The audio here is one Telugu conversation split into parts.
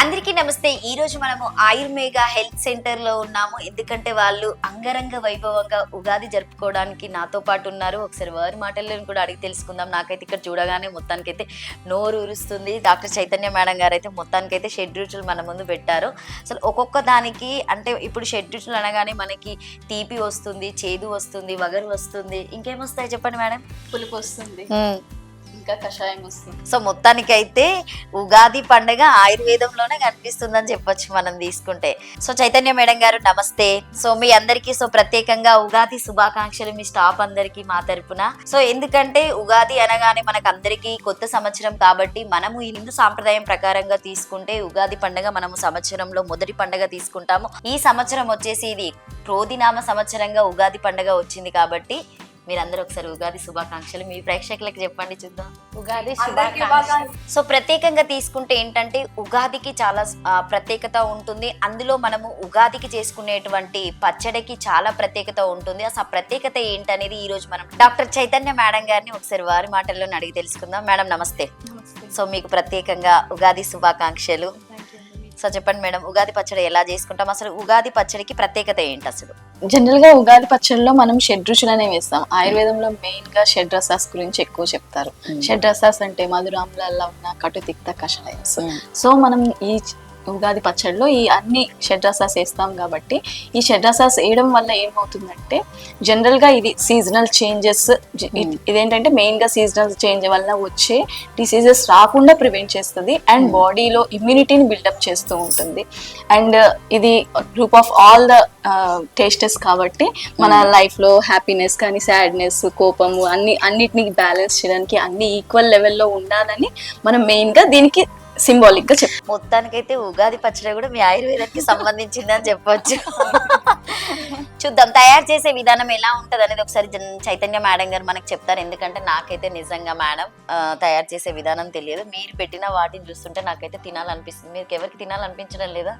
అందరికీ నమస్తే. ఈ రోజు మనము ఆయుర్వేద హెల్త్ సెంటర్ లో ఉన్నాము. ఎందుకంటే వాళ్ళు అంగరంగ వైభవంగా ఉగాది జరుపుకోవడానికి నాతో పాటు ఉన్నారు. ఒకసారి వారి మాటల్లో కూడా అడిగి తెలుసుకుందాం. నాకైతే ఇక్కడ చూడగానే మొత్తానికైతే నోరు ఊరుస్తుంది. డాక్టర్ చైతన్య మేడం గారు అయితే మొత్తానికైతే షెడ్ రుచులు మన ముందు పెట్టారు. అసలు ఒక్కొక్క దానికి అంటే ఇప్పుడు షెడ్ రుచులు అనగానే మనకి తీపి వస్తుంది, చేదు వస్తుంది, వగరు వస్తుంది, ఇంకేమొస్తాయి చెప్పండి మేడం? పులుపు వస్తుంది, ఇంకా కషాయం వస్తుంది. సో మొత్తానికైతే ఉగాది పండుగ ఆయుర్వేదంలోనే కనిపిస్తుందని చెప్పొచ్చు మనం తీసుకుంటే. సో చైతన్య మేడం గారు నమస్తే. సో మీ అందరికీ ప్రత్యేకంగా ఉగాది శుభాకాంక్షలు మీ స్టాఫ్ అందరికి మా తరపున. సో ఎందుకంటే ఉగాది అనగానే మనకు అందరికీ కొత్త సంవత్సరం కాబట్టి మనము హిందూ సాంప్రదాయం ప్రకారంగా తీసుకుంటే ఉగాది పండుగ మనము సంవత్సరంలో మొదటి పండుగ తీసుకుంటాము. ఈ సంవత్సరం వచ్చేసి ఇది క్రోధినామ సంవత్సరంగా ఉగాది పండుగ వచ్చింది కాబట్టి మీరందరూ ఒకసారి ఉగాది శుభాకాంక్షలు మీ ప్రేక్షకులకు చెప్పండి చూద్దాం. ఉగాది శుభాకాంక్షలు. సో ప్రత్యేకంగా తీసుకుంటే ఏంటంటే ఉగాదికి చాలా ప్రత్యేకత ఉంటుంది. అందులో మనము ఉగాదికి చేసుకునేటువంటి పచ్చడికి చాలా ప్రత్యేకత ఉంటుంది. అసలు ప్రత్యేకత ఏంటనేది ఈ రోజు మనం డాక్టర్ చైతన్య మేడం గారిని ఒకసారి వారి మాటల్లోనే అడిగి తెలుసుకుందాం. మేడం నమస్తే. సో మీకు ప్రత్యేకంగా ఉగాది శుభాకాంక్షలు. సో చెప్పండి మేడం, ఉగాది పచ్చడి ఎలా చేసుకుంటాం, అసలు ఉగాది పచ్చడికి ప్రత్యేకత ఏంటి? అసలు జనరల్ గా ఉగాది పచ్చడిలో మనం షెడ్ రుచులనే వేస్తాం. ఆయుర్వేదంలో మెయిన్ గా షెడ్ రసాస్ గురించి ఎక్కువ చెప్తారు. షెడ్ రసాస్ అంటే మధురాంలలో ఉన్న కటు తిక్త కషాయస్. సో మనం ఈ ఉగాది పచ్చడిలో ఈ అన్ని షెడ్ రసాస్ వేస్తాం కాబట్టి ఈ షెడ్ రసాస్ వేయడం వల్ల ఏమవుతుందంటే జనరల్ గా ఇది సీజనల్ చేంజెస్, ఇదేంటంటే మెయిన్ గా సీజనల్ చేంజ్ వల్ల వచ్చే డిసీజెస్ రాకుండా ప్రివెంట్ చేస్తుంది అండ్ బాడీలో ఇమ్యూనిటీని బిల్డప్ చేస్తూ ఉంటుంది. అండ్ ఇది group of all the tastes కాబట్టి మన లైఫ్ లో హ్యాపీనెస్ కానీ సాడ్నెస్, కోపము అన్నిటిని బ్యాలెన్స్ చేయడానికి అన్ని ఈక్వల్ లెవెల్లో ఉండాలని మనం మెయిన్ గా దీనికి సింబాలిక్ గా చెప్తాం. మొత్తానికైతే ఉగాది పచ్చడి కూడా మీ ఆయుర్వేదానికి సంబంధించిందని చెప్పొచ్చు. చూద్దాం తయారు చేసే విధానం ఎలా ఉంటది అనేది ఒకసారి చైతన్య మేడం గారు మనకు చెప్తారు. ఎందుకంటే నాకైతే నిజంగా మేడం తయారు చేసే విధానం తెలియదు. మీరు పెట్టిన వాటిని చూస్తుంటే నాకైతే తినాలనిపిస్తుంది. మీకు ఎవరికి తినాలనిపించడం లేదా?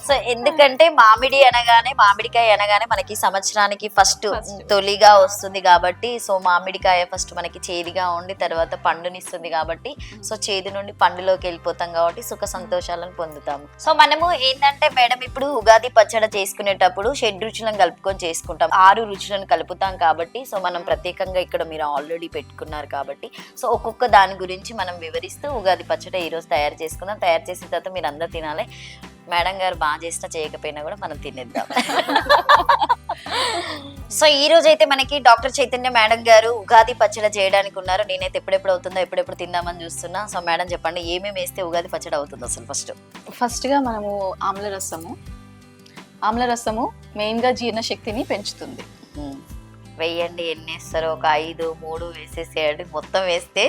సో ఎందుకంటే మామిడికాయ అనగానే మనకి సంవత్సరానికి ఫస్ట్ తొలిగా వస్తుంది కాబట్టి సో మామిడికాయ ఫస్ట్ మనకి చేదుగా ఉండి తర్వాత పండునిస్తుంది కాబట్టి సో చేదు నుండి పండులోకి వెళ్ళిపోతాం కాబట్టి సుఖ సంతోషాలను పొందుతాము. సో మనము ఏంటంటే మేడం ఇప్పుడు ఉగాది పచ్చడి చేసుకునేటప్పుడు షెడ్ రుచులను కలుపుకొని చేసుకుంటాం. 6 రుచులను కలుపుతాం కాబట్టి సో మనం ప్రత్యేకంగా ఇక్కడ మీరు ఆల్రెడీ పెట్టుకున్నారు కాబట్టి సో ఒక్కొక్క దాని గురించి మనం వివరిస్తూ ఉగాది పచ్చడి ఈ రోజు తయారు చేసుకుందాం. తయారు చేసిన తర్వాత మీరు అందరూ తినాలి. మేడం గారు బాగా చేసినా చేయకపోయినా కూడా మనం తినేద్దాం. సో ఈ రోజు అయితే మనకి డాక్టర్ చైతన్య మేడం గారు ఉగాది పచ్చడి చేయడానికి ఉన్నారు. నేనైతే ఎప్పుడెప్పుడు అవుతుందో ఎప్పుడెప్పుడు తిందామని చూస్తున్నా. సో మేడం చెప్పండి ఏమేమి వేస్తే ఉగాది పచ్చడి అవుతుంది అసలు? ఫస్ట్ గా మనము ఆమ్ల రసము మెయిన్ గా జీర్ణశక్తిని పెంచుతుంది. వెయ్యండి, ఎన్ని వేస్తారో ఒక 5, 3 వేసేసేయండి. మొత్తం వేస్తే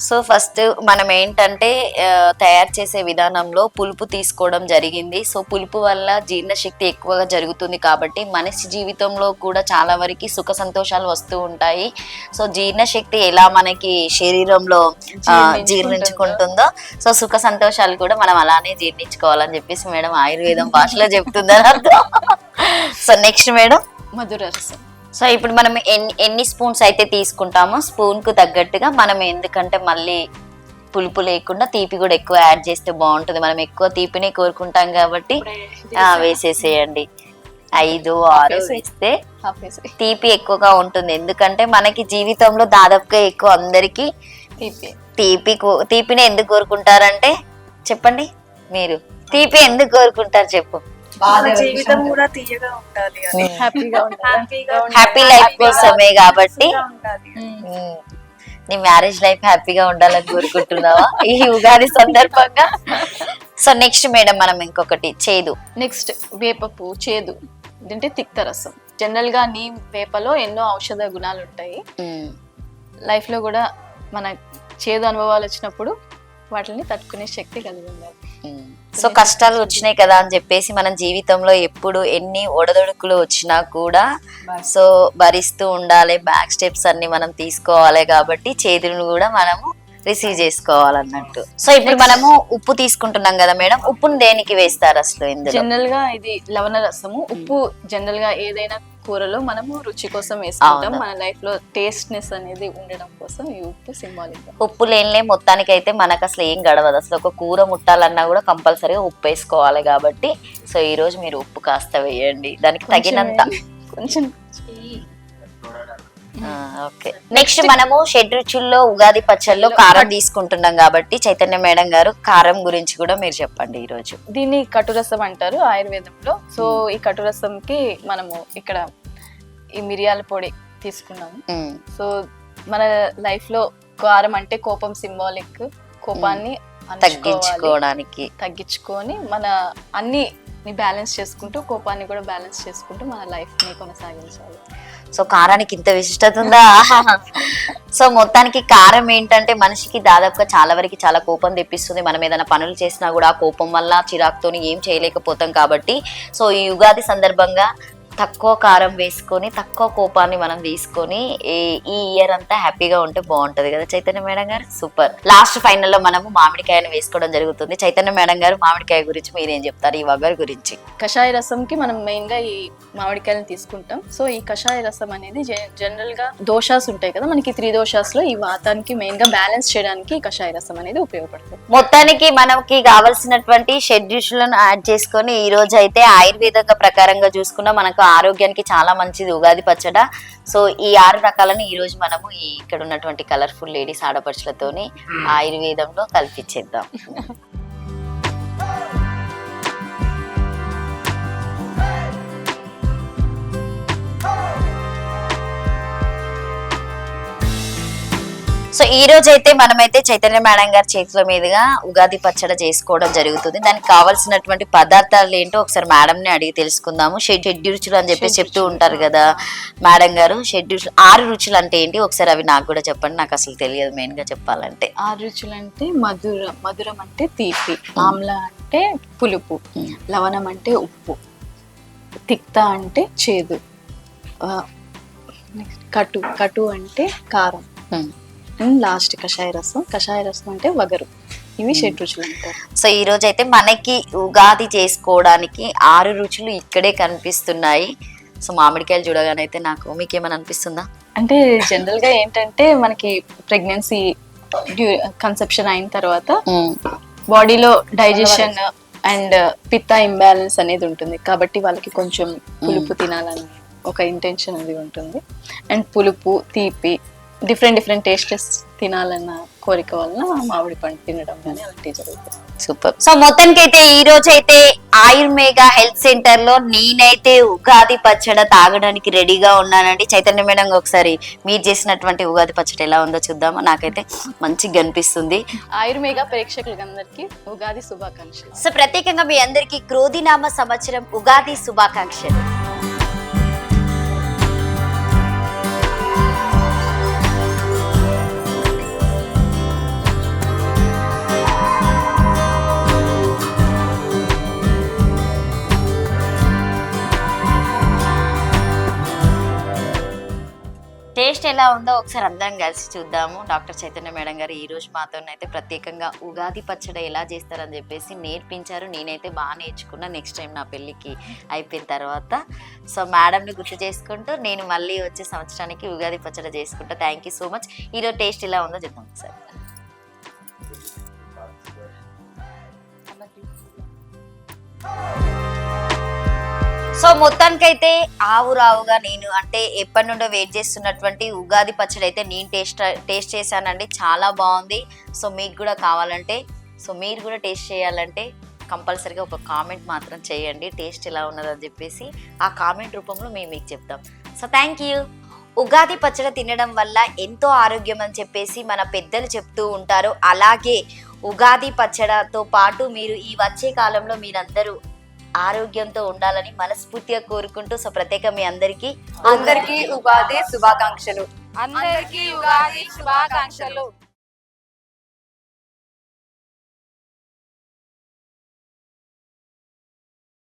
సో ఫస్ట్ మనం ఏంటంటే తయారు చేసే విధానంలో పులుపు తీసుకోవడం జరిగింది. సో పులుపు వల్ల జీర్ణశక్తి ఎక్కువగా జరుగుతుంది కాబట్టి మనిషి జీవితంలో కూడా చాలా వరకు సుఖ సంతోషాలు వస్తూ ఉంటాయి. సో జీర్ణశక్తి ఎలా మనకి శరీరంలో జీర్ణించుకుంటుందో సో సుఖ సంతోషాలు కూడా మనం అలానే జీర్ణించుకోవాలని చెప్పేసి మేడం ఆయుర్వేదం భాషలో చెప్తుందని అర్థం. సో నెక్స్ట్ మేడం మధుర రసం. సో ఇప్పుడు మనం ఎన్ని స్పూన్స్ అయితే తీసుకుంటామో స్పూన్ కు తగ్గట్టుగా మనం, ఎందుకంటే మళ్ళీ పులుపు లేకుండా తీపి కూడా ఎక్కువ యాడ్ చేస్తే బాగుంటుంది. మనం ఎక్కువ తీపిని కోరుకుంటాం కాబట్టి వేసేసేయండి. 5, 6 వేస్తే తీపి ఎక్కువగా ఉంటుంది. ఎందుకంటే మనకి జీవితంలో దాదాపుగా ఎక్కువ అందరికి తీపిని ఎందుకు కోరుకుంటారంటే చెప్పండి మీరు, తీపి ఎందుకు కోరుకుంటారు చెప్పు? జీవితం కూడా తీయగా ఉండాలి, హ్యాపీ లైఫ్ కోసమే కాబట్టి నీ మ్యారేజ్ లైఫ్ హ్యాపీగా ఉండాలని కోరుకుంటున్నావా ఈ ఉగాది సందర్భంగా? సో నెక్స్ట్ మేడం మనం ఇంకొకటి చేదు. నెక్స్ట్ వేపపు చేదు అంటే తిక్త రసం. జనరల్ గా నీమ్ వేపలో ఎన్నో ఔషధ గుణాలు ఉంటాయి. లైఫ్ లో కూడా మన చేదు అనుభవాలు వచ్చినప్పుడు వాటిని తట్టుకునే శక్తి కలిగి ఉండాలి. సో కష్టాలు వచ్చినాయి కదా అని చెప్పేసి మనం జీవితంలో ఎప్పుడు ఎన్ని ఒడదొడుకులు వచ్చినా కూడా సో భరిస్తూ ఉండాలి. బ్యాక్ స్టెప్స్ అన్ని మనం తీసుకోవాలి కాబట్టి చేదును కూడా మనము రిసీవ్ చేసుకోవాలన్నట్టు. సో ఇప్పుడు మనము ఉప్పు తీసుకుంటున్నాం కదా మేడం, ఉప్పును దేనికి వేస్తారు అసలు ఇందులో? జనరల్ గా ఇది లవణ రసము. ఉప్పు జనరల్ గా ఏదైనా కూరలో మనము రుచి కోసం వేసుకుంటాం. మన లైఫ్ లో టేస్ట్నెస్ అనేది ఉండడం కోసం ఈ ఉప్పు సింబాలిక్. ఉప్పు లేనిలే మొత్తానికి అయితే మనకు అసలు ఏం గడవదు. అసలు ఒక కూర ముట్టాలన్నా కూడా కంపల్సరీగా ఉప్పు వేసుకోవాలి కాబట్టి సో ఈ రోజు మీరు ఉప్పు కాస్త వేయండి దానికి తగినంత. కొంచెం ఓకే. నెక్స్ట్ మనము షెడ్ రుచుల్లో ఉగాది పచ్చళ్ళలో కారం తీసుకుంటున్నాం కాబట్టి చైతన్య మేడం గారు కారం గురించి కూడా మీరు చెప్పండి ఈ రోజు. దీన్ని కటురసం అంటారు ఆయుర్వేదంలో. సో ఈ కటురసంకి మనము ఇక్కడ ఈ మిరియాల పొడి తీసుకున్నాము. సో మన లైఫ్ లో కారం అంటే కోపం సింబాలిక్. కోపాన్ని తగ్గించుకొని మన అన్ని బ్యాలెన్స్ చేసుకుంటూ కోపాన్ని కూడా బ్యాలెన్స్ చేసుకుంటూ మన లైఫ్ ని కొనసాగించాలి. సో కారానికి ఇంత విశిష్టత ఉందా? సో మొత్తానికి కారం ఏంటంటే మనిషికి దాదాపుగా చాలా వరకు చాలా కోపం తెప్పిస్తుంది. మనం ఏదైనా పనులు చేసినా కూడా కోపం వల్ల చిరాకుతోని ఏం చేయలేకపోతాం కాబట్టి సో ఈ ఉగాది సందర్భంగా తక్కువ కారం వేసుకొని తక్కువ కోపాన్ని మనం తీసుకొని ఈ ఇయర్ అంతా హ్యాపీగా ఉంటే బాగుంటది కదా చైతన్య మేడం గారు. సూపర్. లాస్ట్ ఫైనల్ లో మనము మామిడికాయను వేసుకోవడం జరుగుతుంది. చైతన్య మేడం గారు మామిడికాయ గురించి మీరేం చెప్తారు ఈ వగరు గురించి? కషాయ రసంకి మనం మెయిన్ గా ఈ మామిడికాయలను తీసుకుంటాం. సో ఈ కషాయ రసం అనేది జనరల్ గా దోషాస్ ఉంటాయి కదా మనకి, 3 దోషాస్ లో ఈ వాతానికి మెయిన్ గా బ్యాలెన్స్ చేయడానికి ఈ కషాయ రసం అనేది ఉపయోగపడుతుంది. మొత్తానికి మనకి కావాల్సినటువంటి షెడ్యూల్లను యాడ్ చేసుకొని ఈ రోజు అయితే ఆయుర్వేదంగా ప్రకారంగా చూసుకున్నా మనకు ఆరోగ్యానికి చాలా మంచిది ఉగాది పచ్చడ. సో ఈ 6 రకాలను ఈ రోజు మనము ఇక్కడ ఉన్నటువంటి కలర్ఫుల్ లేడీస్ ఆడపడుచులతోని ఆయుర్వేదంలో కల్పించేద్దాం. సో ఈ రోజు అయితే మనమైతే చైతన్య మేడం గారి చేతుల మీదుగా ఉగాది పచ్చడి చేసుకోవడం జరుగుతుంది. దానికి కావాల్సినటువంటి పదార్థాలు ఏంటో ఒకసారి మేడం ని అడిగి తెలుసుకుందాము. షెడ్ రుచులు అని చెప్పి చెప్తూ ఉంటారు కదా మేడం గారు. షెడ్ రుచులు 6 రుచులు అంటే ఏంటి ఒకసారి అవి నాకు కూడా చెప్పండి, నాకు అసలు తెలియదు మెయిన్ గా చెప్పాలంటే. 6 రుచులు అంటే మధురం అంటే తీపి, ఆమ్ల అంటే పులుపు, లవణం అంటే ఉప్పు, తిక్త అంటే చేదు, కటు అంటే కారం, లాస్ట్ కషాయ రసం అంటే వగరు. ఇవి షెడ్ రుచులు అంటారు. సో ఈ రోజు అయితే మనకి ఉగాది చేసుకోవడానికి 6 రుచులు ఇక్కడే కనిపిస్తున్నాయి. సో మామిడికాయలు చూడగానే అయితే నాకు మీకేమైనా అనిపిస్తుందా? అంటే జనరల్ గా ఏంటంటే మనకి ప్రెగ్నెన్సీ కన్సెప్షన్ అయిన తర్వాత బాడీలో డైజెషన్ అండ్ పిత్త ఇంబ్యాలెన్స్ అనేది ఉంటుంది కాబట్టి వాళ్ళకి కొంచెం పులుపు తినాలని ఒక ఇంటెన్షన్ అది ఉంటుంది. అండ్ పులుపు, తీపి, డిఫరెంట్ టేస్టెస్ తినాలన్న కోరిక వలన మామిడి పండు తినడం కానీ అలాంటివి జరుగుతుంది. సూపర్. సో మొత్తానికి అయితే ఈ రోజు అయితే ఆయుర్మేగా హెల్త్ సెంటర్ లో నేనైతే ఉగాది పచ్చడి తాగడానికి రెడీగా ఉన్నానండి. చైతన్య మేడం ఒకసారి మీరు చేసినటువంటి ఉగాది పచ్చడి ఎలా ఉందో చూద్దామా? నాకైతే మంచిగా అనిపిస్తుంది. ఆయుర్మేగా ప్రేక్షకులందరికీ ఉగాది శుభాకాంక్షలు. సో ప్రత్యేకంగా మీ అందరికీ క్రోధినామ సంవత్సరం ఉగాది శుభాకాంక్షలు. టేస్ట్ ఎలా ఉందో ఒకసారి అందరం కలిసి చూద్దాము. డాక్టర్ చైతన్య మేడం గారు ఈ రోజు మాతోనైతే ప్రత్యేకంగా ఉగాది పచ్చడి ఎలా చేస్తారని చెప్పేసి నేర్పించారు. నేనైతే బాగా నేర్చుకున్నా. నెక్స్ట్ టైం నా పెళ్ళికి అయిపోయిన తర్వాత సో మేడంని గుర్తు చేసుకుంటూ నేను మళ్ళీ వచ్చే సంవత్సరానికి ఉగాది పచ్చడి చేసుకుంటా. Thank you so much. ఈరోజు టేస్ట్ ఎలా ఉందో చూద్దాం ఒకసారి. సో మొత్తానికైతే ఆవురావుగా నేను అంటే ఎప్పటి నుండో వెయిట్ చేస్తున్నటువంటి ఉగాది పచ్చడి అయితే నేను టేస్ట్ చేశానండి. చాలా బాగుంది. సో మీకు కూడా కావాలంటే సో మీరు కూడా టేస్ట్ చేయాలంటే కంపల్సరీగా ఒక కామెంట్ మాత్రం చేయండి టేస్ట్ ఎలా ఉన్నదని చెప్పేసి. ఆ కామెంట్ రూపంలో మేము మీకు చెప్తాం. So thank you. ఉగాది పచ్చడి తినడం వల్ల ఎంతో ఆరోగ్యం అని చెప్పేసి మన పెద్దలు చెప్తూ ఉంటారు. అలాగే ఉగాది పచ్చడితో పాటు మీరు ఈ వచ్చే కాలంలో మీరందరూ ఆరోగ్యంతో ఉండాలని మనస్ఫూర్తిగా కోరుకుంటూ సో ప్రత్యేక మీ అందరికీ ఉగాది శుభాకాంక్షలు. అందరికీ ఉగాది శుభాకాంక్షలు.